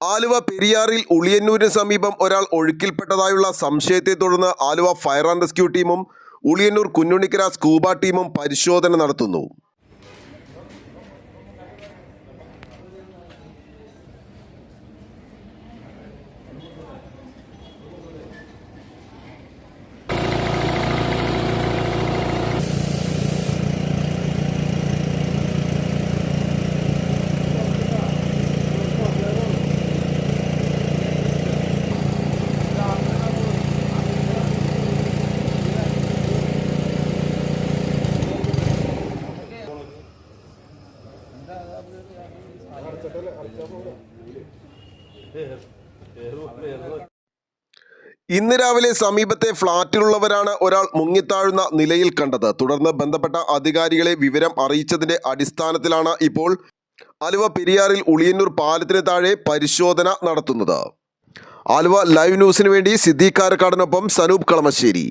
ആലുവ പെരിയാറിൽ ഉളിയന്നൂരിന് സമീപം ഒരാൾ ഒഴുക്കിൽപ്പെട്ടതായുള്ള സംശയത്തെ തുടർന്ന് ആലുവ ഫയർ ആൻഡ് റെസ്ക്യൂ ടീമും ഉളിയന്നൂർ കുഞ്ഞുണ്ണിക്കര സ്കൂബ ടീമും പരിശോധന നടത്തുന്നു. ഇന്ന് രാവിലെ സമീപത്തെ ഫ്ളാറ്റിലുള്ളവരാണ് ഒരാൾ മുങ്ങിത്താഴുന്ന നിലയിൽ കണ്ടത്. തുടർന്ന് ബന്ധപ്പെട്ട അധികാരികളെ വിവരം അറിയിച്ചതിന്റെ അടിസ്ഥാനത്തിലാണ് ഇപ്പോൾ ആലുവ പെരിയാറിൽ ഉളിയന്നൂർ പാലത്തിന് താഴെ പരിശോധന നടത്തുന്നത്. ആലുവ ലൈവ് ന്യൂസിന് വേണ്ടി സിദ്ദീഖ് കാരക്കാടിനൊപ്പം സനൂപ് കളമശ്ശേരി.